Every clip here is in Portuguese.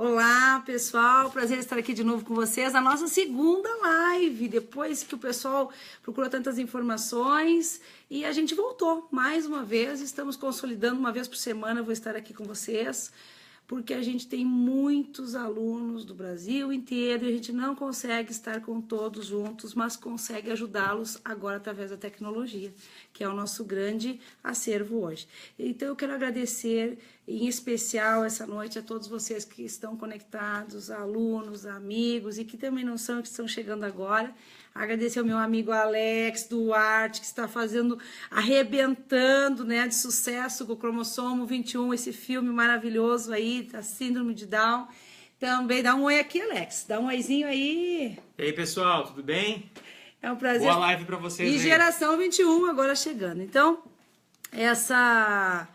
Olá, pessoal, prazer estar aqui de novo com vocês, a nossa segunda live, depois que o pessoal procurou tantas informações e a gente voltou mais uma vez, estamos consolidando uma vez por semana, eu vou estar aqui com vocês, porque a gente tem muitos alunos do Brasil inteiro e a gente não consegue estar com todos juntos, mas consegue ajudá-los agora através da tecnologia, que é o nosso grande acervo hoje. Então eu quero agradecer em especial essa noite a todos vocês que estão conectados, alunos, amigos e que também não são, que estão chegando agora. Agradecer ao meu amigo Alex Duarte, que está arrebentando, né, de sucesso com o Cromossomo 21, esse filme maravilhoso aí, a Síndrome de Down. Também dá um oi aqui, Alex, dá um oizinho aí. E aí, pessoal, tudo bem? É um prazer. Boa live para vocês e aí. Geração 21 agora chegando. Então, essa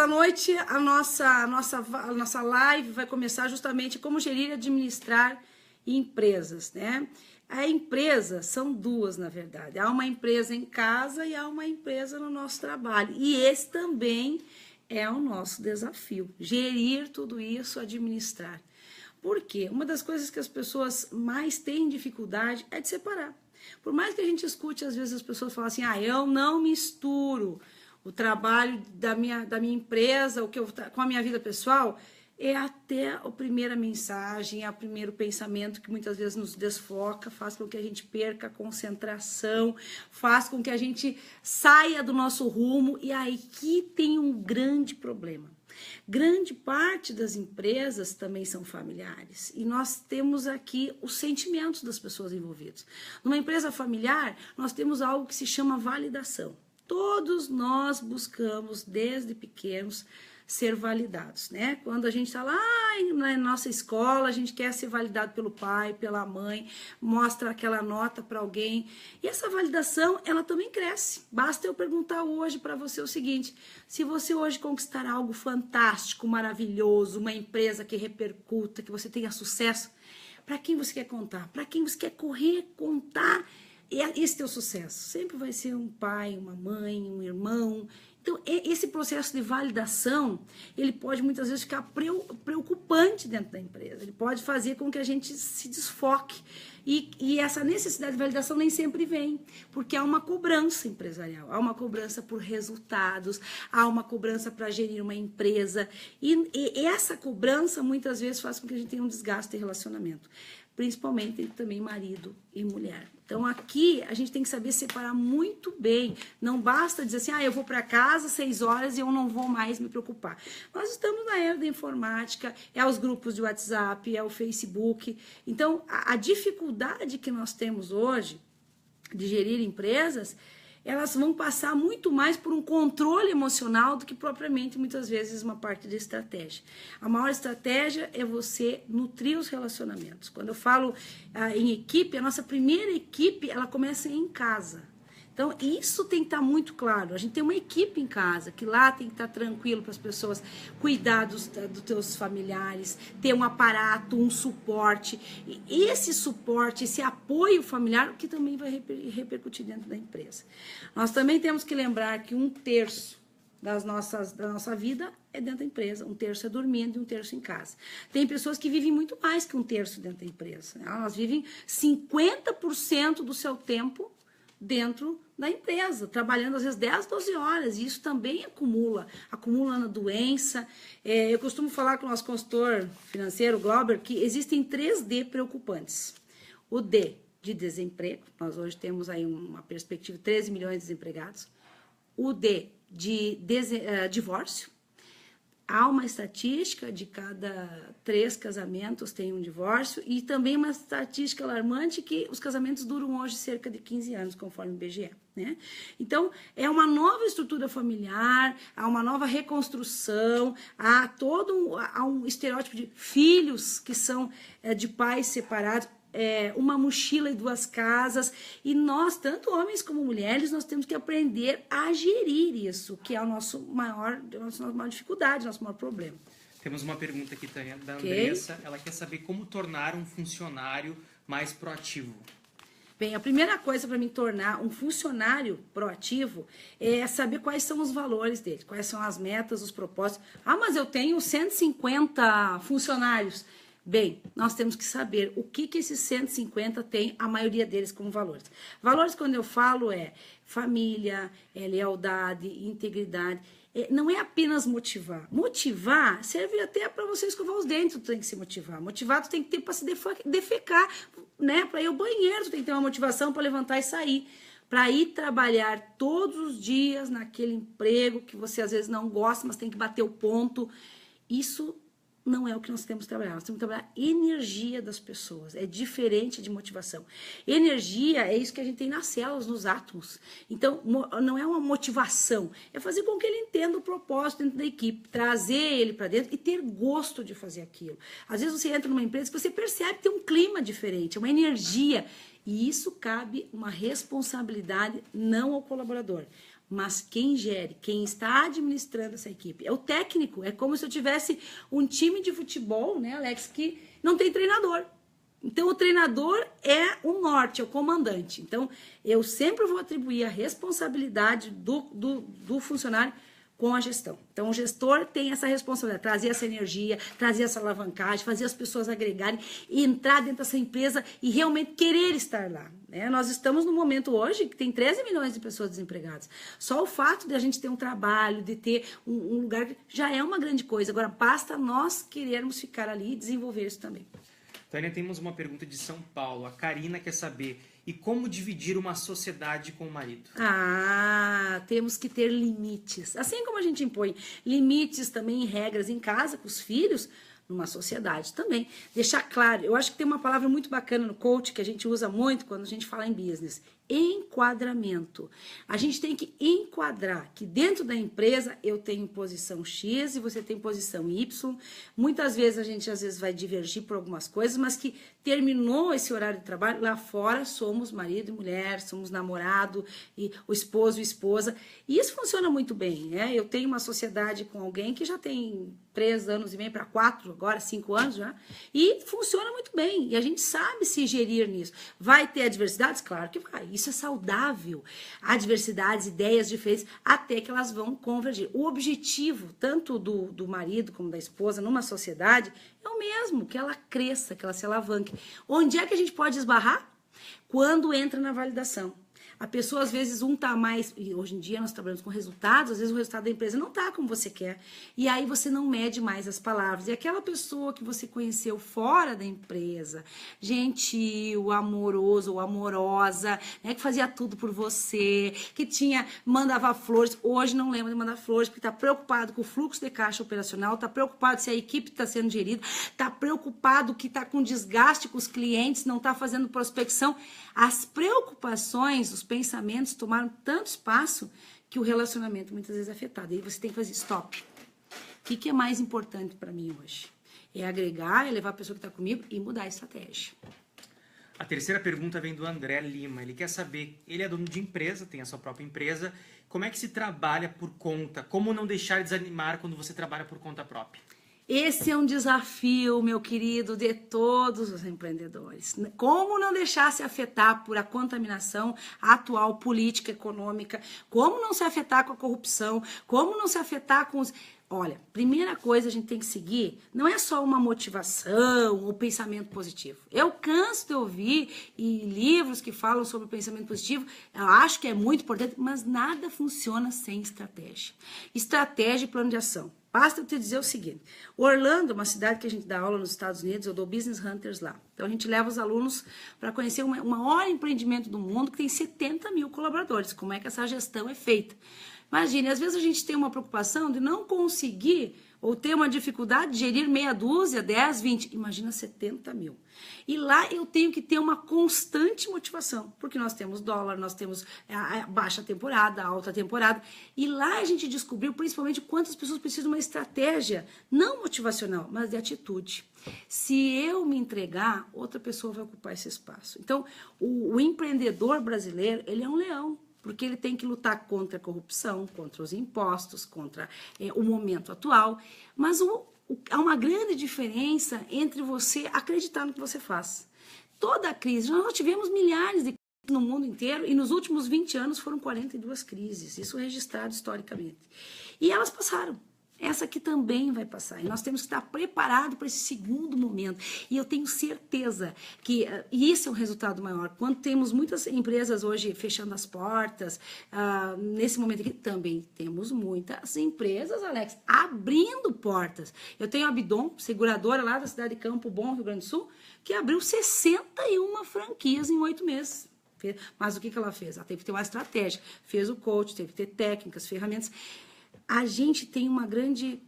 noite a nossa live vai começar justamente como gerir e administrar empresas, né? A empresa são duas, na verdade. Há uma empresa em casa e há uma empresa no nosso trabalho. E esse também é o nosso desafio, gerir tudo isso, administrar. Por quê? Uma das coisas que as pessoas mais têm dificuldade é de separar. Por mais que a gente escute, às vezes as pessoas falam assim, eu não misturo o trabalho da minha empresa com a minha vida pessoal, é até a primeira mensagem, é o primeiro pensamento que muitas vezes nos desfoca, faz com que a gente perca a concentração, faz com que a gente saia do nosso rumo, e aí que tem um grande problema. Grande parte das empresas também são familiares e nós temos aqui os sentimentos das pessoas envolvidas. Numa empresa familiar, nós temos algo que se chama validação. Todos nós buscamos, desde pequenos, ser validados, né? Quando a gente está lá na nossa escola, a gente quer ser validado pelo pai, pela mãe, mostra aquela nota para alguém. E essa validação, ela também cresce. Basta eu perguntar hoje para você o seguinte, se você hoje conquistar algo fantástico, maravilhoso, uma empresa que repercuta, que você tenha sucesso, para quem você quer contar? Para quem você quer correr, contar esse teu sucesso? Sempre vai ser um pai, uma mãe, um irmão. Então, esse processo de validação, ele pode muitas vezes ficar preocupante dentro da empresa. Ele pode fazer com que a gente se desfoque. E essa necessidade de validação nem sempre vem, porque há uma cobrança empresarial, há uma cobrança por resultados, há uma cobrança para gerir uma empresa. E essa cobrança muitas vezes faz com que a gente tenha um desgaste de relacionamento, principalmente entre também marido e mulher. Então aqui a gente tem que saber separar muito bem, não basta dizer assim, eu vou para casa 6 horas e eu não vou mais me preocupar. Nós estamos na era da informática, é os grupos de WhatsApp, é o Facebook, então a dificuldade que nós temos hoje de gerir empresas, elas vão passar muito mais por um controle emocional do que propriamente, muitas vezes, uma parte de estratégia. A maior estratégia é você nutrir os relacionamentos. Quando eu falo em equipe, a nossa primeira equipe, ela começa em casa. Então, isso tem que estar muito claro. A gente tem uma equipe em casa, que lá tem que estar tranquilo para as pessoas cuidar dos teus familiares, ter um aparato, um suporte. E esse suporte, esse apoio familiar, que também vai repercutir dentro da empresa. Nós também temos que lembrar que 1/3 da nossa vida é dentro da empresa, 1/3 é dormindo e 1/3 em casa. Tem pessoas que vivem muito mais que 1/3 dentro da empresa. Elas vivem 50% do seu tempo dentro da empresa, trabalhando às vezes 10, 12 horas, e isso também acumula na doença. Eu costumo falar com o nosso consultor financeiro, Glauber, que existem 3D preocupantes. O D de desemprego, nós hoje temos aí uma perspectiva de 13 milhões de desempregados. O D de divórcio. Há uma estatística de cada 3 casamentos tem um divórcio e também uma estatística alarmante que os casamentos duram hoje cerca de 15 anos, conforme o IBGE, né? Então, é uma nova estrutura familiar, há uma nova reconstrução, há um estereótipo de filhos que são de pais separados, uma mochila e 2 casas, e nós, tanto homens como mulheres, nós temos que aprender a gerir isso, que é a nossa maior dificuldade, nosso maior problema. Temos uma pergunta aqui da Andressa, ela quer saber como tornar um funcionário mais proativo. Bem, a primeira coisa para me tornar um funcionário proativo é saber quais são os valores dele, quais são as metas, os propósitos. Ah, mas eu tenho 150 funcionários. Bem, nós temos que saber o que esses 150 tem, a maioria deles como valores. Valores, quando eu falo, é família, é lealdade, integridade. Não é apenas motivar. Motivar serve até para você escovar os dentes, tu tem que se motivar. Motivado tem que ter para se defecar, né? Para ir ao banheiro, tu tem que ter uma motivação para levantar e sair. Para ir trabalhar todos os dias naquele emprego que você às vezes não gosta, mas tem que bater o ponto. Isso não é o que nós temos que trabalhar. Nós temos que trabalhar energia das pessoas. É diferente de motivação. Energia é isso que a gente tem nas células, nos átomos. Então, não é uma motivação. É fazer com que ele entenda o propósito dentro da equipe. Trazer ele para dentro e ter gosto de fazer aquilo. Às vezes você entra numa empresa que você percebe que tem um clima diferente, uma energia. E isso cabe uma responsabilidade não ao colaborador, mas quem gere, quem está administrando essa equipe. É o técnico, é como se eu tivesse um time de futebol, né, Alex, que não tem treinador. Então, o treinador é o norte, é o comandante. Então, eu sempre vou atribuir a responsabilidade do funcionário com a gestão. Então, o gestor tem essa responsabilidade, trazer essa energia, trazer essa alavancagem, fazer as pessoas agregarem, entrar dentro dessa empresa e realmente querer estar lá. Né? Nós estamos no momento hoje que tem 13 milhões de pessoas desempregadas. Só o fato de a gente ter um trabalho, de ter um lugar, já é uma grande coisa. Agora, basta nós querermos ficar ali e desenvolver isso também. Tânia, temos uma pergunta de São Paulo. A Karina quer saber, e como dividir uma sociedade com o marido? Temos que ter limites. Assim como a gente impõe limites também em regras em casa com os filhos, numa sociedade também. Deixar claro, eu acho que tem uma palavra muito bacana no coach que a gente usa muito quando a gente fala em business. Enquadramento. A gente tem que enquadrar que dentro da empresa eu tenho posição X e você tem posição Y. Muitas vezes a gente vai divergir por algumas coisas, mas que terminou esse horário de trabalho, lá fora somos marido e mulher, somos namorado e o esposo e esposa. E isso funciona muito bem, né? Eu tenho uma sociedade com alguém que já tem 3 anos e meio para 4, agora 5 anos já, e funciona muito bem. E a gente sabe se gerir nisso. Vai ter adversidades? Claro que vai. Isso é saudável. Adversidades, ideias diferentes, até que elas vão convergir. O objetivo, tanto do marido como da esposa, numa sociedade, é o mesmo, que ela cresça, que ela se alavanque. Onde é que a gente pode esbarrar? Quando entra na validação. A pessoa, às vezes, tá mais... E hoje em dia, nós trabalhamos com resultados. Às vezes, o resultado da empresa não tá como você quer. E aí, você não mede mais as palavras. E aquela pessoa que você conheceu fora da empresa, gentil, amoroso ou amorosa, né, que fazia tudo por você, que mandava flores. Hoje, não lembra de mandar flores, porque tá preocupado com o fluxo de caixa operacional, tá preocupado se a equipe está sendo gerida, tá preocupado que tá com desgaste com os clientes, não tá fazendo prospecção. As preocupações, os pensamentos tomaram tanto espaço que o relacionamento muitas vezes é afetado. E aí você tem que fazer stop. O que é mais importante para mim hoje? É agregar, é levar a pessoa que está comigo e mudar a estratégia. A terceira pergunta vem do André Lima. Ele quer saber, ele é dono de empresa, tem a sua própria empresa, como é que se trabalha por conta? Como não deixar de desanimar quando você trabalha por conta própria? Esse é um desafio, meu querido, de todos os empreendedores. Como não deixar se afetar por a contaminação atual política, econômica? Como não se afetar com a corrupção? Como não se afetar com os... Olha, primeira coisa a gente tem que seguir, não é só uma motivação ou pensamento positivo. Eu canso de ouvir livros que falam sobre o pensamento positivo, eu acho que é muito importante, mas nada funciona sem estratégia. Estratégia e plano de ação. Basta eu te dizer o seguinte, Orlando, uma cidade que a gente dá aula nos Estados Unidos, eu dou Business Hunters lá. Então a gente leva os alunos para conhecer o maior empreendimento do mundo que tem 70 mil colaboradores, como é que essa gestão é feita. Imagine, às vezes a gente tem uma preocupação de não conseguir ou ter uma dificuldade de gerir meia dúzia, 10, 20, imagina 70 mil. E lá eu tenho que ter uma constante motivação, porque nós temos dólar, nós temos a baixa temporada, a alta temporada, e lá a gente descobriu principalmente quantas pessoas precisam de uma estratégia, não motivacional, mas de atitude. Se eu me entregar, outra pessoa vai ocupar esse espaço. Então, o empreendedor brasileiro, ele é um leão. Porque ele tem que lutar contra a corrupção, contra os impostos, contra o momento atual. Mas há uma grande diferença entre você acreditar no que você faz. Toda a crise, nós tivemos milhares de no mundo inteiro, e nos últimos 20 anos foram 42 crises, isso registrado historicamente. E elas passaram. Essa aqui também vai passar. E nós temos que estar preparados para esse segundo momento. E eu tenho certeza que isso é o resultado maior. Quando temos muitas empresas hoje fechando as portas, nesse momento aqui também temos muitas empresas, Alex, abrindo portas. Eu tenho a Bidon, seguradora lá da cidade de Campo Bom, Rio Grande do Sul, que abriu 61 franquias em 8 meses. Mas o que ela fez? Ela teve que ter uma estratégia. Fez o coach, teve que ter técnicas, ferramentas. A gente tem uma grande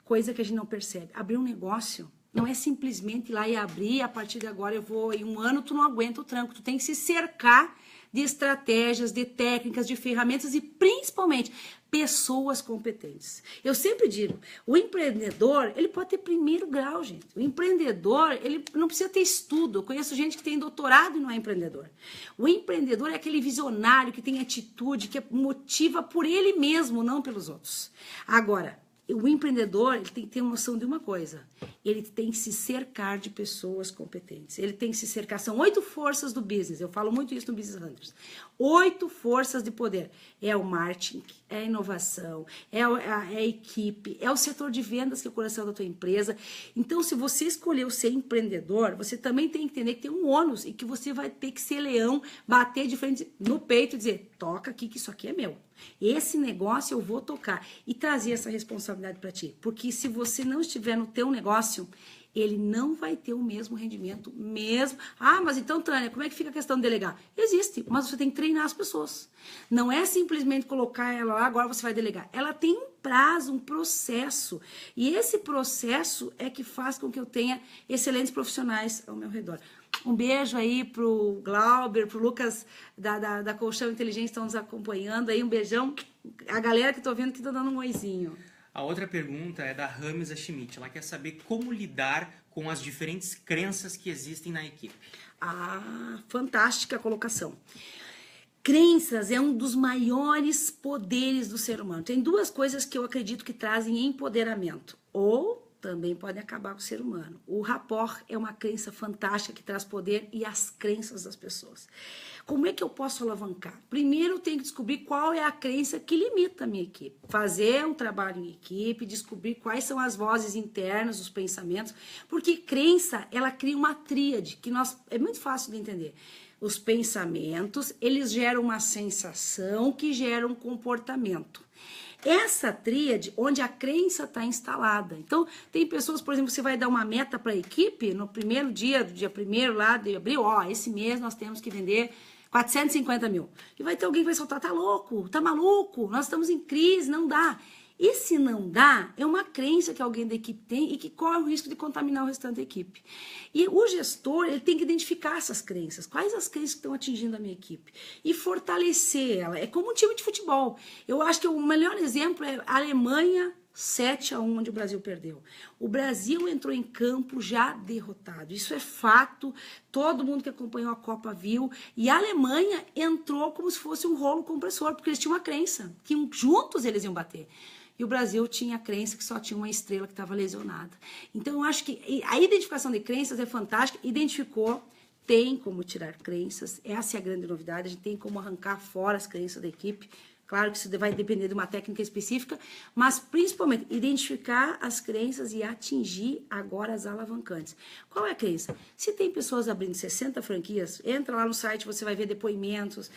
coisa que a gente não percebe. Abrir um negócio não é simplesmente ir lá e abrir, a partir de agora eu vou, em um ano tu não aguenta o tranco. Tu tem que se cercar de estratégias, de técnicas, de ferramentas e principalmente pessoas competentes. Eu sempre digo, o empreendedor, ele pode ter primeiro grau, gente. O empreendedor, ele não precisa ter estudo. Eu conheço gente que tem doutorado e não é empreendedor. O empreendedor é aquele visionário que tem atitude, que motiva por ele mesmo, não pelos outros. Agora, o empreendedor, ele tem que ter noção de uma coisa. Ele tem que se cercar de pessoas competentes. Ele tem que se cercar. São 8 forças do business. Eu falo muito isso no Business Hunters. 8 forças de poder. É o marketing, é a inovação, é a equipe, é o setor de vendas que é o coração da tua empresa. Então, se você escolheu ser empreendedor, você também tem que entender que tem um ônus e que você vai ter que ser leão, bater de frente no peito e dizer, toca aqui que isso aqui é meu. Esse negócio eu vou tocar e trazer essa responsabilidade para ti. Porque se você não estiver no teu negócio, ele não vai ter o mesmo rendimento mesmo. Ah, mas então, Tânia, como é que fica a questão de delegar? Existe, mas você tem que treinar as pessoas. Não é simplesmente colocar ela lá, agora você vai delegar. Ela tem um prazo, um processo. E esse processo é que faz com que eu tenha excelentes profissionais ao meu redor. Um beijo aí pro Glauber, pro Lucas da Colchão Inteligente, que estão nos acompanhando aí. Um beijão. A galera que tô vendo que tá dando um oizinho. A outra pergunta é da Ramisa Schmidt. Ela quer saber como lidar com as diferentes crenças que existem na equipe. Ah, fantástica colocação. Crenças é um dos maiores poderes do ser humano. Tem 2 coisas que eu acredito que trazem empoderamento. Ou também podem acabar com o ser humano. O rapport é uma crença fantástica que traz poder e as crenças das pessoas. Como é que eu posso alavancar? Primeiro eu tenho que descobrir qual é a crença que limita a minha equipe. Fazer um trabalho em equipe, descobrir quais são as vozes internas, os pensamentos, porque crença, ela cria uma tríade, que é muito fácil de entender. Os pensamentos, eles geram uma sensação que gera um comportamento. Essa tríade, onde a crença está instalada. Então, tem pessoas, por exemplo, você vai dar uma meta para a equipe, no primeiro dia, do dia 1º lá de abril, esse mês nós temos que vender 450 mil. E vai ter alguém que vai soltar, tá louco, tá maluco, nós estamos em crise, não dá. E se não dá, é uma crença que alguém da equipe tem e que corre o risco de contaminar o restante da equipe. E o gestor, ele tem que identificar essas crenças. Quais as crenças que estão atingindo a minha equipe? E fortalecer ela. É como um time de futebol. Eu acho que o melhor exemplo é a Alemanha 7-1, onde o Brasil perdeu. O Brasil entrou em campo já derrotado. Isso é fato. Todo mundo que acompanhou a Copa viu. E a Alemanha entrou como se fosse um rolo compressor, porque eles tinham uma crença que juntos eles iam bater. E o Brasil tinha a crença que só tinha uma estrela que estava lesionada. Então, eu acho que a identificação de crenças é fantástica. Identificou, tem como tirar crenças. Essa é a grande novidade. A gente tem como arrancar fora as crenças da equipe. Claro que isso vai depender de uma técnica específica, mas principalmente identificar as crenças e atingir agora as alavancantes. Qual é a crença? Se tem pessoas abrindo 60 franquias, entra lá no site, você vai ver depoimentos.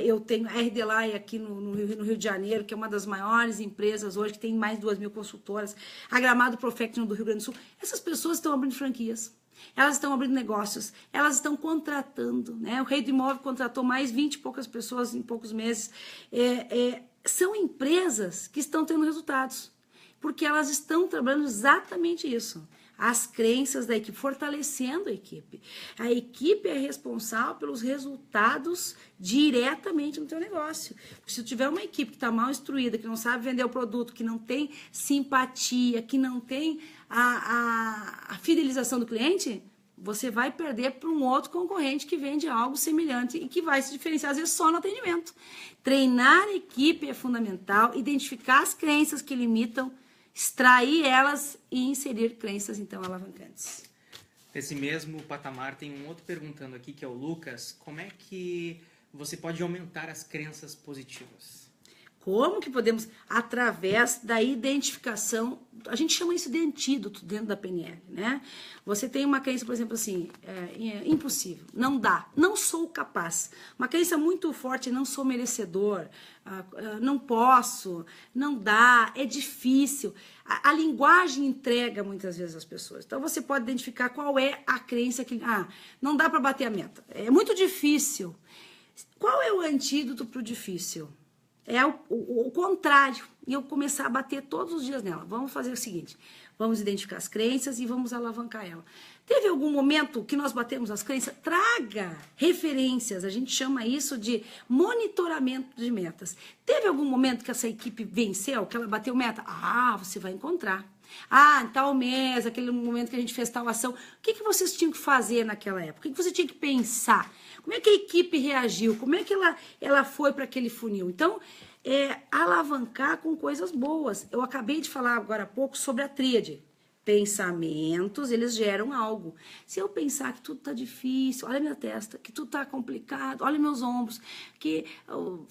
Eu tenho a RD Lai aqui no Rio de Janeiro, que é uma das maiores empresas hoje, que tem mais de 2.000 consultoras. A Gramado Profecting do Rio Grande do Sul. Essas pessoas estão abrindo franquias. Elas estão abrindo negócios, elas estão contratando, né? O Rei do Imóvel contratou mais 20 e poucas pessoas em poucos meses. São empresas que estão tendo resultados, porque elas estão trabalhando exatamente isso. As crenças da equipe, fortalecendo a equipe. A equipe é responsável pelos resultados diretamente no teu negócio. Porque se tu tiver uma equipe que está mal instruída, que não sabe vender o produto, que não tem simpatia, que não tem a fidelização do cliente, você vai perder para um outro concorrente que vende algo semelhante e que vai se diferenciar, às vezes, só no atendimento. Treinar a equipe é fundamental, identificar as crenças que limitam, extrair elas e inserir crenças, então, alavancantes. Nesse mesmo patamar, tem um outro perguntando aqui, que é o Lucas. Como é que você pode aumentar as crenças positivas? Como que podemos? Através da identificação, a gente chama isso de antídoto dentro da PNL, né? Você tem uma crença, por exemplo, assim, impossível, não dá, não sou capaz. Uma crença muito forte, não sou merecedor, não posso, não dá, é difícil. A linguagem entrega muitas vezes as pessoas. Então você pode identificar qual é a crença que, não dá para bater a meta, é muito difícil. Qual é o antídoto para o difícil? É o contrário, e eu começar a bater todos os dias nela. Vamos fazer o seguinte, vamos identificar as crenças e vamos alavancar ela. Teve algum momento que nós batemos as crenças? Traga referências, a gente chama isso de monitoramento de metas. Teve algum momento que essa equipe venceu, que ela bateu meta? Você vai encontrar. Em tal mês, aquele momento que a gente fez tal ação, o que vocês tinham que fazer naquela época? O que você tinha que pensar? Como é que a equipe reagiu? Como é que ela foi para aquele funil? Então, alavancar com coisas boas. Eu acabei de falar agora há pouco sobre a tríade. Pensamentos, eles geram algo. Se eu pensar que tudo tá difícil, olha minha testa, que tudo tá complicado, olha meus ombros, que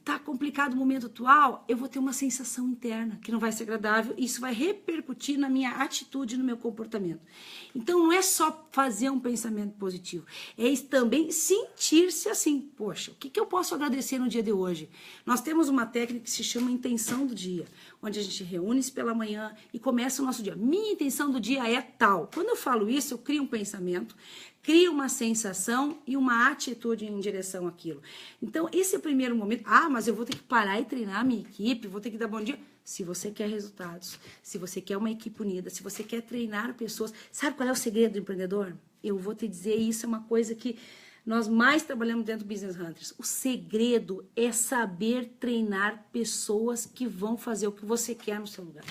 tá complicado o momento atual, eu vou ter uma sensação interna que não vai ser agradável e isso vai repercutir na minha atitude, no meu comportamento. Então, não é só fazer um pensamento positivo, é também sentir-se assim. Poxa, o que eu posso agradecer no dia de hoje? Nós temos uma técnica que se chama intenção do dia, onde a gente reúne-se pela manhã e começa o nosso dia. Minha intenção do dia é tal. Quando eu falo isso, eu crio um pensamento, crio uma sensação e uma atitude em direção àquilo. Então, esse é o primeiro momento. Mas eu vou ter que parar e treinar a minha equipe, vou ter que dar bom dia. Se você quer resultados, se você quer uma equipe unida, se você quer treinar pessoas, sabe qual é o segredo do empreendedor? Eu vou te dizer, isso é uma coisa que nós mais trabalhamos dentro do Business Hunters. O segredo é saber treinar pessoas que vão fazer o que você quer no seu lugar.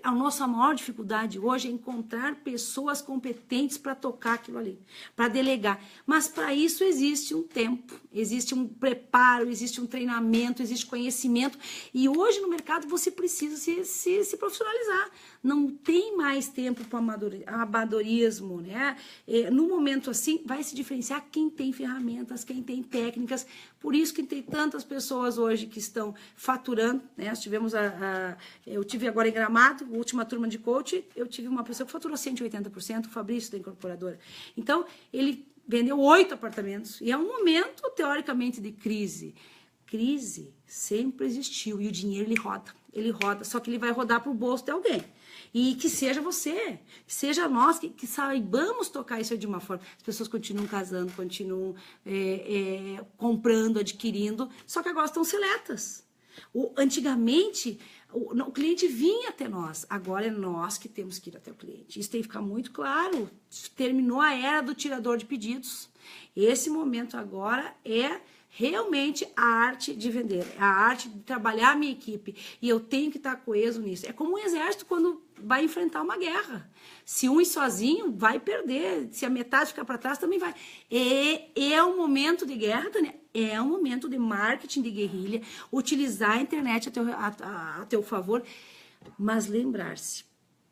A nossa maior dificuldade hoje é encontrar pessoas competentes para tocar aquilo ali, para delegar. Mas para isso existe um tempo, existe um preparo, existe um treinamento, existe conhecimento. E hoje no mercado você precisa se profissionalizar. Não tem mais tempo para amadorismo, né? No momento assim, vai se diferenciar quem tem ferramentas, quem tem técnicas. Por isso que tem tantas pessoas hoje que estão faturando, né? Nós tivemos eu tive agora em Gramado, a última turma de coach, eu tive uma pessoa que faturou 180%, o Fabrício da incorporadora. Então, ele vendeu 8 apartamentos e é um momento, teoricamente, de crise. Crise sempre existiu e o dinheiro ele roda, só que ele vai rodar para o bolso de alguém. E que seja você, que seja nós, que saibamos tocar isso de uma forma. As pessoas continuam casando, continuam comprando, adquirindo, só que agora estão seletas. Antigamente, o cliente vinha até nós, agora é nós que temos que ir até o cliente. Isso tem que ficar muito claro. Terminou a era do tirador de pedidos. Esse momento agora é realmente a arte de vender, a arte de trabalhar a minha equipe. E eu tenho que estar coeso nisso. É como um exército quando vai enfrentar uma guerra. Se um ir sozinho, vai perder. Se a metade ficar para trás, também vai. É um momento de guerra, Tânia. É um momento de marketing de guerrilha, utilizar a internet a teu favor, mas lembrar-se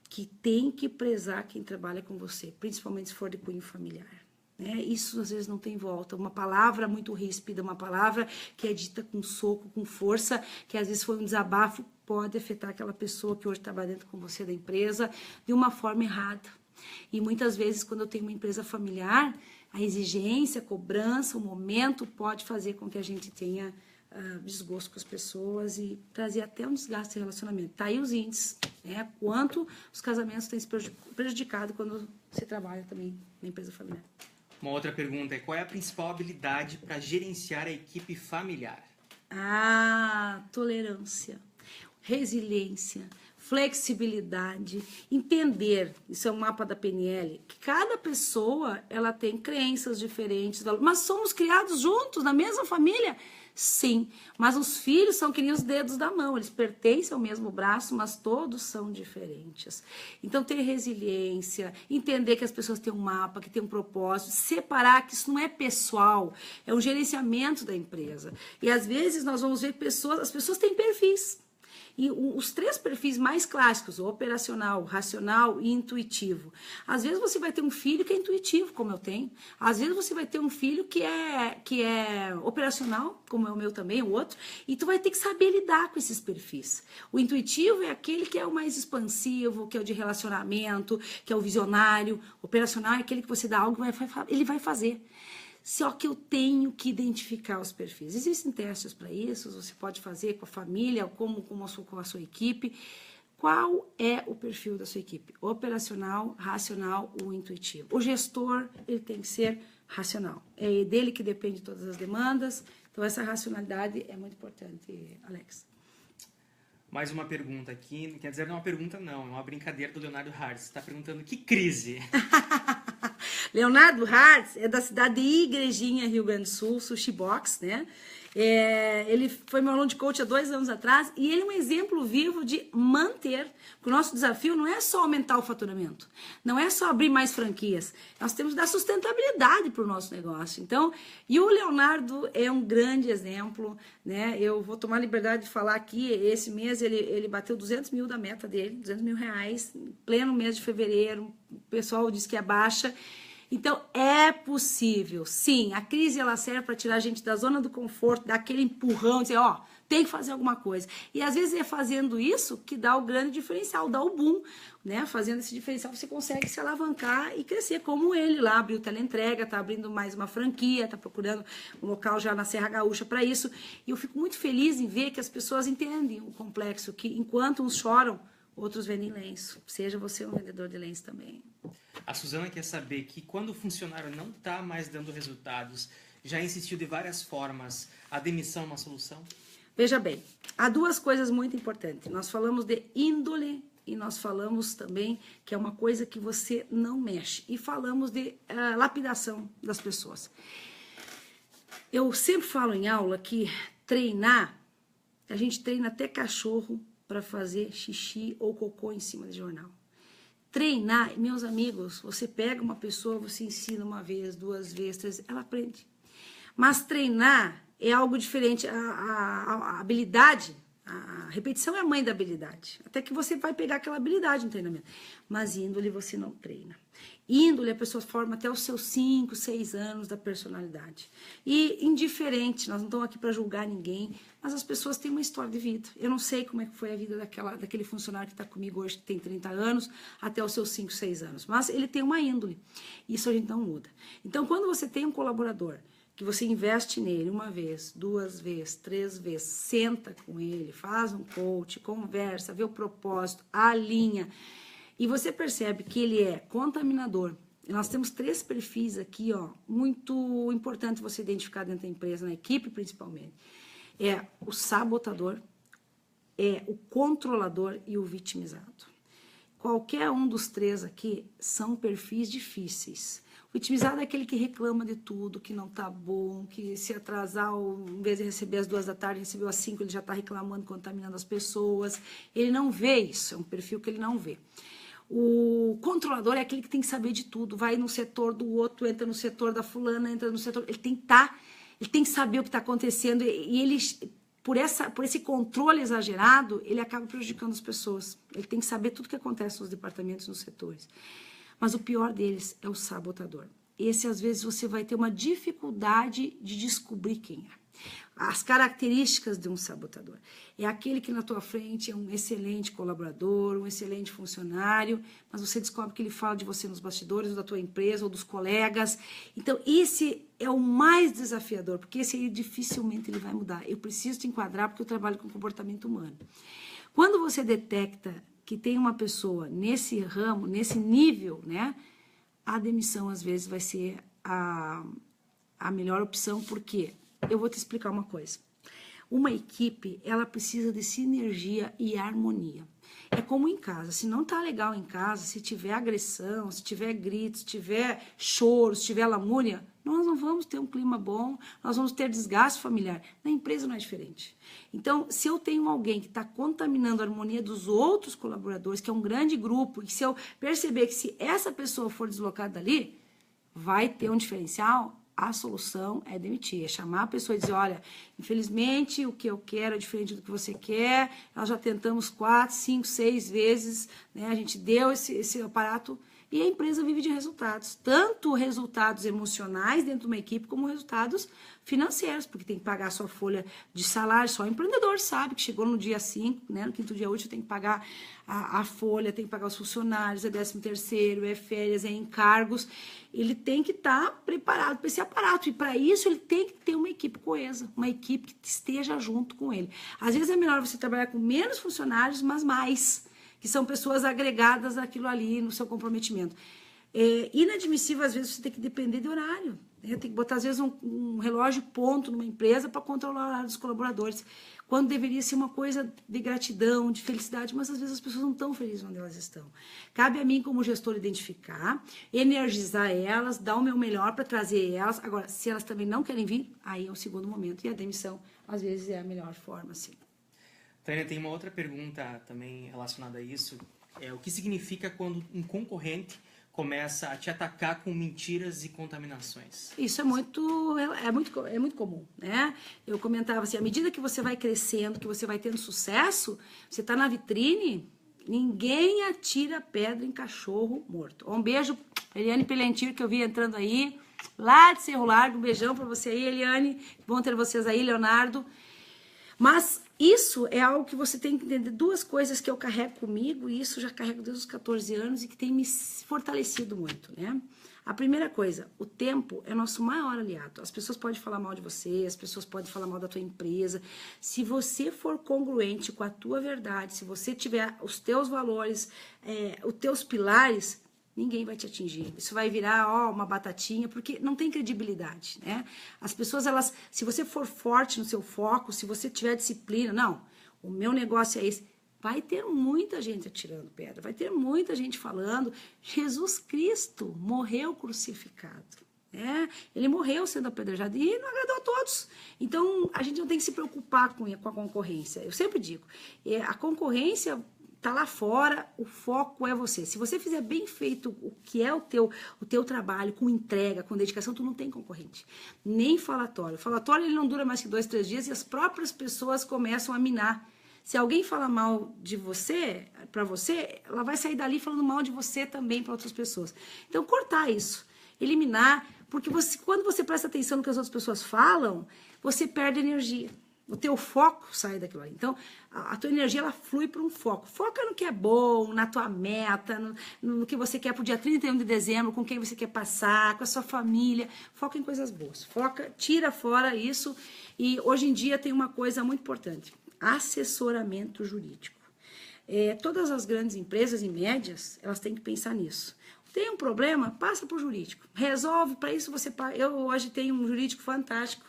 que tem que prezar quem trabalha com você, principalmente se for de cunho familiar. Isso às vezes não tem volta. Uma palavra muito ríspida, uma palavra que é dita com soco, com força, que às vezes foi um desabafo, pode afetar aquela pessoa que hoje trabalha dentro com você da empresa de uma forma errada. E muitas vezes, quando eu tenho uma empresa familiar, a exigência, a cobrança, o momento pode fazer com que a gente tenha desgosto com as pessoas e trazer até um desgaste de relacionamento. Tá aí os índices, né? Quanto os casamentos têm se prejudicado quando você trabalha também na empresa familiar. Uma outra pergunta é: qual é a principal habilidade para gerenciar a equipe familiar? Tolerância, resiliência, flexibilidade, entender, isso é um mapa da PNL, que cada pessoa ela tem crenças diferentes, mas somos criados juntos, na mesma família? Sim, mas os filhos são que nem os dedos da mão, eles pertencem ao mesmo braço, mas todos são diferentes. Então, ter resiliência, entender que as pessoas têm um mapa, que tem um propósito, separar que isso não é pessoal, é um gerenciamento da empresa. E às vezes nós vamos ver as pessoas têm perfis. E os 3 perfis mais clássicos, o operacional, racional e intuitivo. Às vezes você vai ter um filho que é intuitivo, como eu tenho. Às vezes você vai ter um filho que é operacional, como é o meu também, o outro. E tu vai ter que saber lidar com esses perfis. O intuitivo é aquele que é o mais expansivo, que é o de relacionamento, que é o visionário. O operacional é aquele que você dá algo e ele vai fazer. Só que eu tenho que identificar os perfis. Existem testes para isso, você pode fazer com a família, com a sua equipe. Qual é o perfil da sua equipe? Operacional, racional ou intuitivo? O gestor, ele tem que ser racional. É dele que depende de todas as demandas. Então, essa racionalidade é muito importante, Alex. Mais uma pergunta aqui. Quer dizer, não é uma pergunta, não. É uma brincadeira do Leonardo Hartz. Está perguntando que crise? Leonardo Hartz é da cidade de Igrejinha, Rio Grande do Sul, Sushi Box, né? Ele foi meu aluno de coach há 2 anos atrás e ele é um exemplo vivo de manter. Porque o nosso desafio não é só aumentar o faturamento, não é só abrir mais franquias. Nós temos que dar sustentabilidade para o nosso negócio. Então, e o Leonardo é um grande exemplo, né? Eu vou tomar a liberdade de falar aqui, esse mês ele bateu 200 mil da meta dele, 200 mil reais, em pleno mês de fevereiro. O pessoal diz que é baixa. Então, é possível, sim, a crise ela serve para tirar a gente da zona do conforto, daquele empurrão, dizer, ó, tem que fazer alguma coisa. E às vezes é fazendo isso que dá o grande diferencial, dá o boom, né? Fazendo esse diferencial você consegue se alavancar e crescer, como ele lá, abriu teleentrega, tá abrindo mais uma franquia, tá procurando um local já na Serra Gaúcha para isso. E eu fico muito feliz em ver que as pessoas entendem o complexo, que enquanto uns choram, outros vendem lenço. Seja você um vendedor de lenço também. A Suzana quer saber que quando o funcionário não está mais dando resultados, já insistiu de várias formas, a demissão é uma solução? Veja bem, há 2 coisas muito importantes. Nós falamos de índole e nós falamos também que é uma coisa que você não mexe. E falamos de lapidação das pessoas. Eu sempre falo em aula que treinar, a gente treina até cachorro para fazer xixi ou cocô em cima de jornal. Treinar, meus amigos, você pega uma pessoa, você ensina 1 vez, 2 vezes, 3, ela aprende. Mas treinar é algo diferente. A habilidade, a repetição é a mãe da habilidade. Até que você vai pegar aquela habilidade no treinamento. Mas índole você não treina. Índole a pessoa forma até os seus 5, 6 anos da personalidade. E indiferente, nós não estamos aqui para julgar ninguém, mas as pessoas têm uma história de vida. Eu não sei como é que foi a vida daquele funcionário que está comigo hoje, que tem 30 anos, até os seus 5, 6 anos. Mas ele tem uma índole. Isso a gente não muda. Então, quando você tem um colaborador que você investe nele 1 vez, 2 vezes, 3 vezes, senta com ele, faz um coach, conversa, vê o propósito, alinha, e você percebe que ele é contaminador. Nós temos 3 perfis aqui, ó, muito importante você identificar dentro da empresa, na equipe principalmente. É o sabotador, é o controlador e o vitimizado. Qualquer um dos 3 aqui são perfis difíceis. O vitimizado é aquele que reclama de tudo, que não tá bom, que se atrasar, em vez de receber às 2 da tarde, recebeu às 5, ele já tá reclamando, contaminando as pessoas. Ele não vê isso, é um perfil que ele não vê. O controlador é aquele que tem que saber de tudo, vai no setor do outro, entra no setor da fulana, entra no setor... Ele tem que saber o que está acontecendo e ele... Por esse controle exagerado, ele acaba prejudicando as pessoas. Ele tem que saber tudo o que acontece nos departamentos, nos setores. Mas o pior deles é o sabotador. Esse, às vezes, você vai ter uma dificuldade de descobrir quem é. As características de um sabotador. É aquele que na tua frente é um excelente colaborador, um excelente funcionário, mas você descobre que ele fala de você nos bastidores, ou da tua empresa, ou dos colegas. Então, esse é o mais desafiador, porque esse aí dificilmente ele vai mudar. Eu preciso te enquadrar porque eu trabalho com comportamento humano. Quando você detecta que tem uma pessoa nesse ramo, nesse nível, né, a demissão às vezes vai ser a melhor opção, porque eu vou te explicar uma coisa. Uma equipe, ela precisa de sinergia e harmonia. É como em casa, se não tá legal em casa, se tiver agressão, se tiver grito, se tiver choro, se tiver lamúria, nós não vamos ter um clima bom, nós vamos ter desgaste familiar. Na empresa não é diferente. Então, se eu tenho alguém que está contaminando a harmonia dos outros colaboradores, que é um grande grupo, e se eu perceber que se essa pessoa for deslocada dali, vai ter um diferencial, a solução é demitir, é chamar a pessoa e dizer, olha, infelizmente o que eu quero é diferente do que você quer, nós já tentamos 4, 5, 6 vezes, né? A gente deu esse aparato e a empresa vive de resultados, tanto resultados emocionais dentro de uma equipe, como resultados financeiros, porque tem que pagar a sua folha de salário, só o empreendedor sabe que chegou no dia 5, né, no quinto dia útil, tem que pagar a folha, tem que pagar os funcionários, é 13º, é férias, é encargos, ele tem que estar preparado para esse aparato, e para isso ele tem que ter uma equipe coesa, uma equipe que esteja junto com ele. Às vezes é melhor você trabalhar com menos funcionários, mas mais, que são pessoas agregadas àquilo ali, no seu comprometimento. É inadmissível, às vezes, você ter que depender de horário. Né? Tem que botar, às vezes, um relógio ponto numa empresa para controlar o horário dos colaboradores, quando deveria ser uma coisa de gratidão, de felicidade, mas às vezes as pessoas não estão felizes onde elas estão. Cabe a mim, como gestor, identificar, energizar elas, dar o meu melhor para trazer elas. Agora, se elas também não querem vir, aí é o segundo momento, e a demissão, às vezes, é a melhor forma, sim. Tânia, tem uma outra pergunta também relacionada a isso. O que significa quando um concorrente começa a te atacar com mentiras e contaminações? Isso é muito comum, né? Eu comentava assim, à medida que você vai crescendo, que você vai tendo sucesso, você está na vitrine, ninguém atira pedra em cachorro morto. Um beijo, Eliane Pelentier, que eu vi entrando aí, lá de Cerro Largo. Um beijão para você aí, Eliane. Bom ter vocês aí, Leonardo. Mas isso é algo que você tem que entender, duas coisas que eu carrego comigo, e isso já carrego desde os 14 anos e que tem me fortalecido muito, né? A primeira coisa, o tempo é nosso maior aliado. As pessoas podem falar mal de você, as pessoas podem falar mal da tua empresa. Se você for congruente com a tua verdade, se você tiver os teus valores, os teus pilares, ninguém vai te atingir. Isso vai virar uma batatinha, porque não tem credibilidade, né? As pessoas, se você for forte no seu foco, se você tiver disciplina, não, o meu negócio é esse, vai ter muita gente atirando pedra, vai ter muita gente falando, Jesus Cristo morreu crucificado, né? Ele morreu sendo apedrejado e não agradou a todos. Então, a gente não tem que se preocupar com a concorrência. Eu sempre digo, a concorrência tá lá fora, o foco é você. Se você fizer bem feito o que é o teu trabalho, com entrega, com dedicação, tu não tem concorrente. Nem falatório. O falatório ele não dura mais que 2, 3 dias e as próprias pessoas começam a minar. Se alguém fala mal de você, para você, ela vai sair dali falando mal de você também para outras pessoas. Então, cortar isso. Eliminar, porque quando você presta atenção no que as outras pessoas falam, você perde energia. O teu foco sai daquilo ali. Então, a tua energia, ela flui para um foco. Foca no que é bom, na tua meta, no que você quer para o dia 31 de dezembro, com quem você quer passar, com a sua família. Foca em coisas boas. Foca, tira fora isso. E hoje em dia tem uma coisa muito importante. Assessoramento jurídico. Todas as grandes empresas e médias, elas têm que pensar nisso. Tem um problema? Passa para o jurídico. Resolve, para isso você... Eu hoje tenho um jurídico fantástico.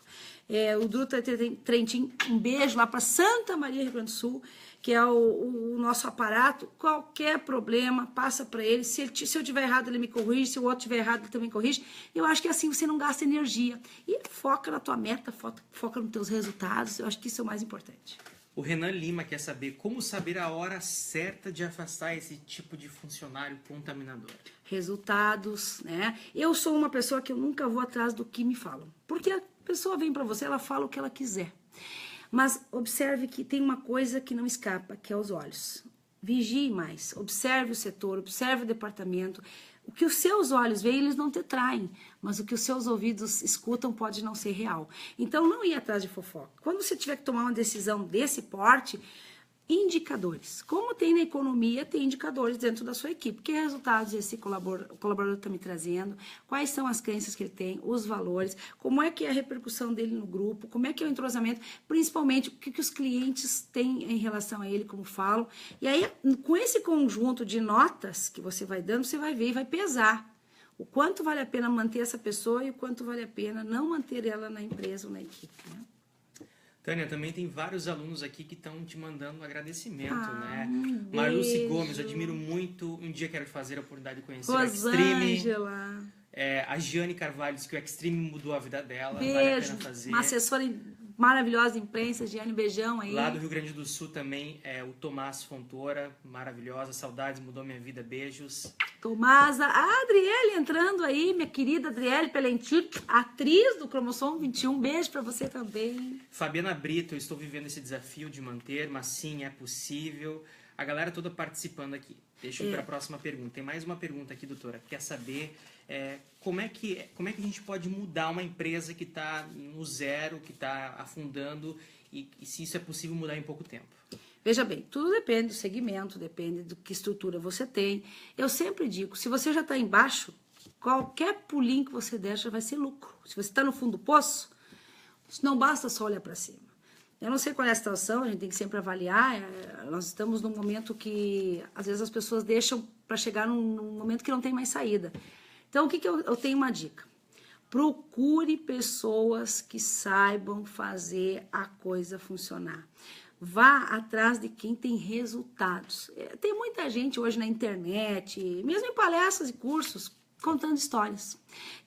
O Druta Trentin, um beijo lá para Santa Maria, Rio Grande do Sul, que é o nosso aparato. Qualquer problema, passa para ele. Se eu tiver errado, ele me corrige. Se o outro tiver errado, ele também corrige. Eu acho que assim você não gasta energia. E foca na tua meta, foca nos teus resultados. Eu acho que isso é o mais importante. O Renan Lima quer saber como saber a hora certa de afastar esse tipo de funcionário contaminador. Resultados, né? Eu sou uma pessoa que eu nunca vou atrás do que me falam. Porque a pessoa vem para você, ela fala o que ela quiser. Mas observe que tem uma coisa que não escapa, que é os olhos. Vigie mais, observe o setor, observe o departamento. O que os seus olhos veem, eles não te traem, mas o que os seus ouvidos escutam pode não ser real. Então, não ir atrás de fofoca. Quando você tiver que tomar uma decisão desse porte, indicadores. Como tem na economia, tem indicadores dentro da sua equipe. Que resultados esse colaborador está me trazendo? Quais são as crenças que ele tem? Os valores? Como é que é a repercussão dele no grupo? Como é que é o entrosamento? Principalmente, o que os clientes têm em relação a ele, como falam. E aí, com esse conjunto de notas que você vai dando, você vai ver e vai pesar. O quanto vale a pena manter essa pessoa e o quanto vale a pena não manter ela na empresa ou na equipe, né? Tânia, também tem vários alunos aqui que estão te mandando agradecimento, né? Marluce Gomes, eu admiro muito. Um dia quero te fazer a oportunidade de conhecer o Extreme. Rosângela. A Giane Carvalho disse que o Extreme mudou a vida dela. Beijo. Vale a pena fazer. Uma assessora maravilhosa imprensa. Giane, beijão aí. Lá do Rio Grande do Sul também, o Tomás Fontoura, maravilhosa, saudades, mudou minha vida, beijos. Tomás, a Adriele entrando aí, minha querida Adriele Pelenti, atriz do Cromossomo 21, beijo pra você também. Fabiana Brito, eu estou vivendo esse desafio de manter, mas sim, é possível. A galera toda participando aqui. Deixa eu ir para a próxima pergunta. Tem mais uma pergunta aqui, doutora. Quer saber como é que a gente pode mudar uma empresa que está no zero, que está afundando, e se isso é possível mudar em pouco tempo? Veja bem, tudo depende do segmento, depende do que estrutura você tem. Eu sempre digo, se você já está embaixo, qualquer pulinho que você der já vai ser lucro. Se você está no fundo do poço, não basta só olhar para cima. Eu não sei qual é a situação, a gente tem que sempre avaliar. Nós estamos num momento que, às vezes, as pessoas deixam para chegar num momento que não tem mais saída. Então, o que eu tenho uma dica? Procure pessoas que saibam fazer a coisa funcionar. Vá atrás de quem tem resultados. Tem muita gente hoje na internet, mesmo em palestras e cursos, contando histórias.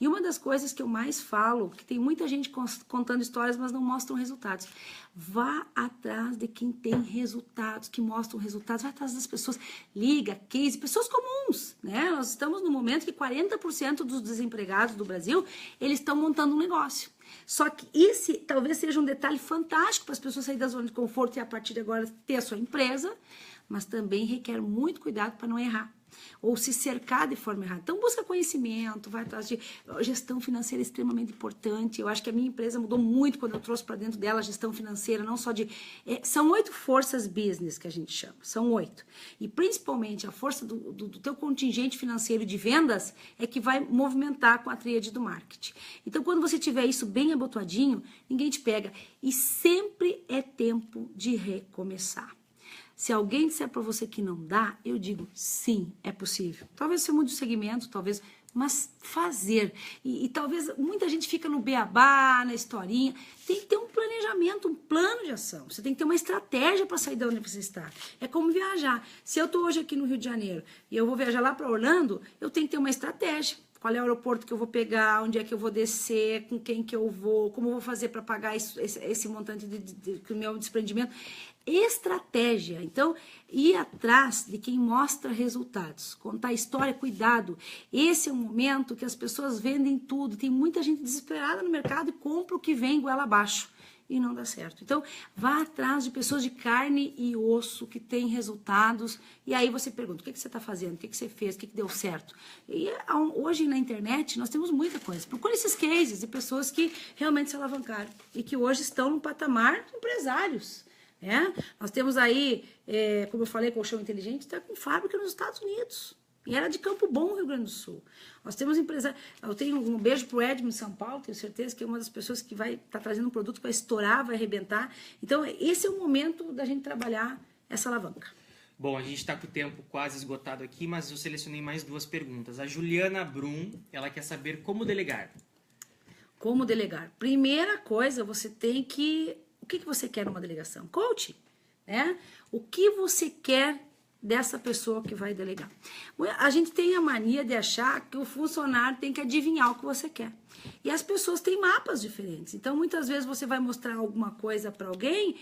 E uma das coisas que eu mais falo, que tem muita gente contando histórias, mas não mostram resultados. Vá atrás de quem tem resultados, que mostram resultados. Vá atrás das pessoas. Liga, case, pessoas comuns, né? Nós estamos no momento que 40% dos desempregados do Brasil, eles estão montando um negócio. Só que esse talvez seja um detalhe fantástico para as pessoas saírem da zona de conforto e a partir de agora ter a sua empresa, mas também requer muito cuidado para não errar ou se cercar de forma errada. Então, busca conhecimento, vai atrás de gestão financeira, é extremamente importante. Eu acho que a minha empresa mudou muito quando eu trouxe para dentro dela a gestão financeira, não só de... são 8 forças business que a gente chama, são 8. E, principalmente, a força do teu contingente financeiro de vendas é que vai movimentar com a tríade do marketing. Então, quando você tiver isso bem abotoadinho, ninguém te pega. E sempre é tempo de recomeçar. Se alguém disser para você que não dá, eu digo, sim, é possível. Talvez você mude o segmento, talvez, mas fazer. E talvez muita gente fica no beabá, na historinha. Tem que ter um planejamento, um plano de ação. Você tem que ter uma estratégia para sair de onde você está. É como viajar. Se eu estou hoje aqui no Rio de Janeiro e eu vou viajar lá para Orlando, eu tenho que ter uma estratégia. Qual é o aeroporto que eu vou pegar, onde é que eu vou descer, com quem que eu vou, como eu vou fazer para pagar esse montante do meu desprendimento. Estratégia. Então, ir atrás de quem mostra resultados, contar história, cuidado. Esse é um momento que as pessoas vendem tudo. Tem muita gente desesperada no mercado e compra o que vem goela abaixo. E não dá certo. Então, vá atrás de pessoas de carne e osso que têm resultados. E aí você pergunta, o que você está fazendo? O que você fez? O que deu certo? E hoje na internet nós temos muita coisa. Procure esses cases de pessoas que realmente se alavancaram e que hoje estão no patamar de empresários. Nós temos aí, como eu falei, Colchão Inteligente, está com fábrica nos Estados Unidos. E era de Campo Bom, Rio Grande do Sul. Nós temos empresários. Eu tenho um beijo pro Edmo em São Paulo, tenho certeza que é uma das pessoas que vai estar trazendo um produto que vai estourar, vai arrebentar. Então, esse é o momento da gente trabalhar essa alavanca. Bom, a gente está com o tempo quase esgotado aqui, mas eu selecionei mais 2 perguntas. A Juliana Brum, ela quer saber como delegar. Como delegar? Primeira coisa, você tem que... O que você quer numa delegação? Coaching, né? O que você quer dessa pessoa que vai delegar? A gente tem a mania de achar que o funcionário tem que adivinhar o que você quer. E as pessoas têm mapas diferentes. Então, muitas vezes você vai mostrar alguma coisa para alguém,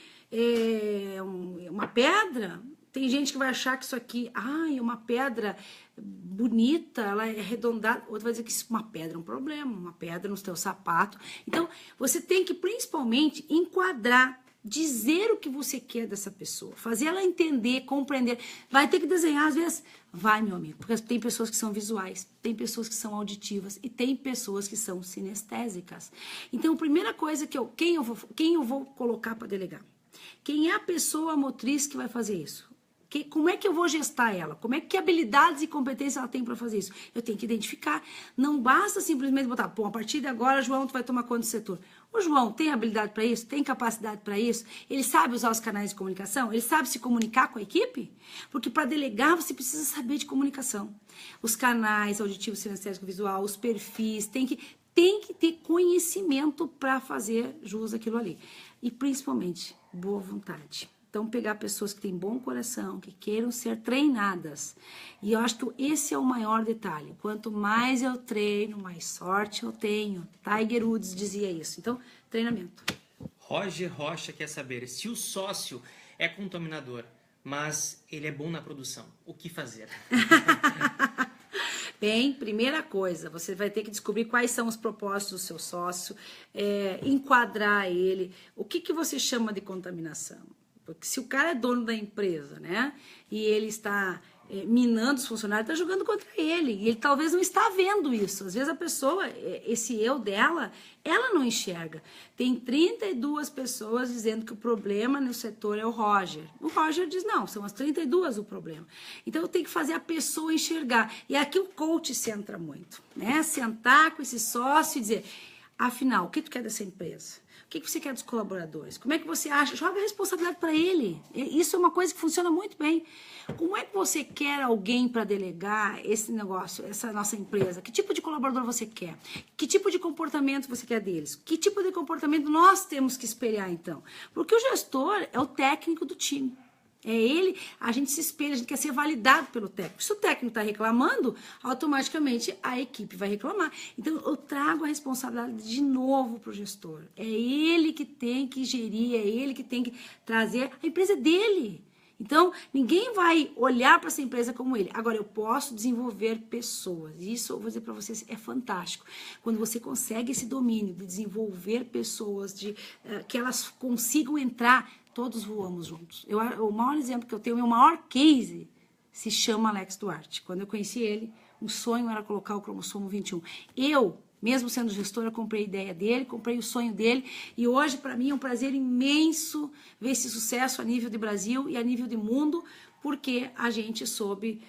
uma pedra. Tem gente que vai achar que isso aqui, é uma pedra bonita, ela é arredondada. Outro vai dizer que isso, uma pedra é um problema, uma pedra no seu sapato. Então, você tem que, principalmente, enquadrar, dizer o que você quer dessa pessoa, fazer ela entender, compreender. Vai ter que desenhar, às vezes? Vai, meu amigo, porque tem pessoas que são visuais, tem pessoas que são auditivas e tem pessoas que são sinestésicas. Então, a primeira coisa quem eu vou colocar para delegar? Quem é a pessoa motriz que vai fazer isso? Como é que eu vou gestar ela? Como é que habilidades e competências ela tem para fazer isso? Eu tenho que identificar. Não basta simplesmente botar, a partir de agora, João, tu vai tomar conta do setor. O João tem habilidade para isso? Tem capacidade para isso? Ele sabe usar os canais de comunicação? Ele sabe se comunicar com a equipe? Porque para delegar, você precisa saber de comunicação. Os canais, auditivo, sinestésico, visual, os perfis, tem que ter conhecimento para fazer jus àquilo ali. E, principalmente, boa vontade. Então, pegar pessoas que têm bom coração, que queiram ser treinadas. E eu acho que esse é o maior detalhe. Quanto mais eu treino, mais sorte eu tenho. Tiger Woods dizia isso. Então, treinamento. Roger Rocha quer saber se o sócio é contaminador, mas ele é bom na produção. O que fazer? Bem, primeira coisa, você vai ter que descobrir quais são os propósitos do seu sócio, enquadrar ele. O que você chama de contaminação? Porque se o cara é dono da empresa, né, e ele está minando os funcionários, está jogando contra ele. E ele talvez não está vendo isso. Às vezes a pessoa, esse eu dela, ela não enxerga. Tem 32 pessoas dizendo que o problema no setor é o Roger. O Roger diz, não, são as 32 o problema. Então eu tenho que fazer a pessoa enxergar. E aqui o coach se entra muito, né? Sentar com esse sócio e dizer, afinal, o que tu quer dessa empresa? O que você quer dos colaboradores? Como é que você acha? Joga a responsabilidade para ele. Isso é uma coisa que funciona muito bem. Como é que você quer alguém para delegar esse negócio, essa nossa empresa? Que tipo de colaborador você quer? Que tipo de comportamento você quer deles? Que tipo de comportamento nós temos que espelhar, então? Porque o gestor é o técnico do time. É ele, a gente se espelha, a gente quer ser validado pelo técnico. Se o técnico está reclamando, automaticamente a equipe vai reclamar. Então, eu trago a responsabilidade de novo para o gestor. É ele que tem que gerir, é ele que tem que trazer a empresa dele. Então, ninguém vai olhar para essa empresa como ele. Agora, eu posso desenvolver pessoas. Isso, eu vou dizer para vocês, é fantástico. Quando você consegue esse domínio de desenvolver pessoas, de que elas consigam entrar, todos voamos juntos. O maior exemplo que eu tenho, o meu maior case, se chama Alex Duarte. Quando eu conheci ele, o sonho era colocar o cromossomo 21. Eu, mesmo sendo gestora, comprei a ideia dele, comprei o sonho dele, e hoje, para mim, é um prazer imenso ver esse sucesso a nível de Brasil e a nível de mundo, porque a gente soube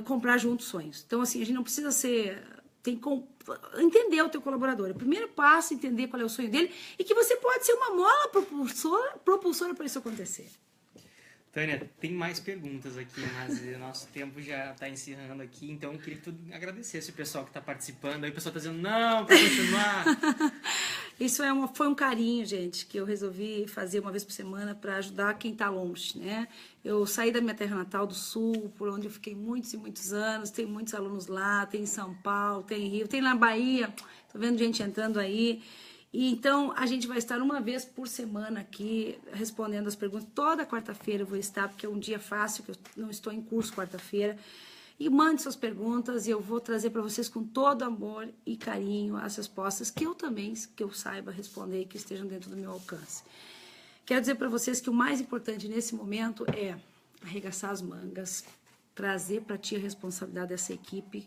comprar juntos sonhos. Então, assim, a gente não precisa ser... Tem que entender o teu colaborador. O primeiro passo é entender qual é o sonho dele e que você pode ser uma mola propulsora para isso acontecer. Tânia, tem mais perguntas aqui, mas o nosso tempo já está encerrando aqui, então eu queria que tu agradecesse o pessoal que está participando. Aí o pessoal está dizendo, não, para continuar. Isso foi um carinho, gente, que eu resolvi fazer uma vez por semana para ajudar quem está longe, né? Eu saí da minha terra natal do Sul, por onde eu fiquei muitos e muitos anos, tem muitos alunos lá, tem em São Paulo, tem em Rio, tem na Bahia, tô vendo gente entrando aí. E então, a gente vai estar uma vez por semana aqui, respondendo as perguntas. Toda quarta-feira eu vou estar, porque é um dia fácil, que eu não estou em curso quarta-feira. E mande suas perguntas e eu vou trazer para vocês com todo amor e carinho as respostas que eu saiba responder e que estejam dentro do meu alcance. Quero dizer para vocês que o mais importante nesse momento é arregaçar as mangas, trazer para ti a responsabilidade dessa equipe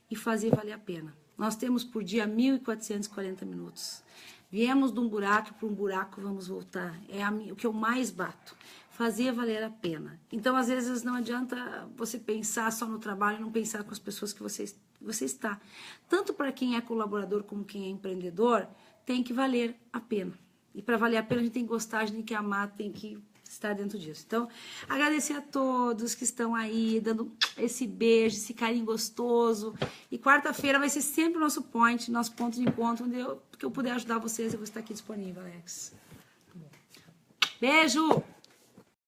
e fazer valer a pena. Nós temos por dia 1.440 minutos. Viemos de um buraco para um buraco, vamos voltar. É o que eu mais bato. Fazer valer a pena. Então, às vezes, não adianta você pensar só no trabalho e não pensar com as pessoas que você está. Tanto para quem é colaborador como quem é empreendedor, tem que valer a pena. E para valer a pena, a gente tem que gostar, a gente tem que amar, tem que estar dentro disso. Então, agradecer a todos que estão aí, dando esse beijo, esse carinho gostoso. E quarta-feira vai ser sempre o nosso point, nosso ponto de encontro, onde eu puder ajudar vocês, eu vou estar aqui disponível, Alex. Beijo!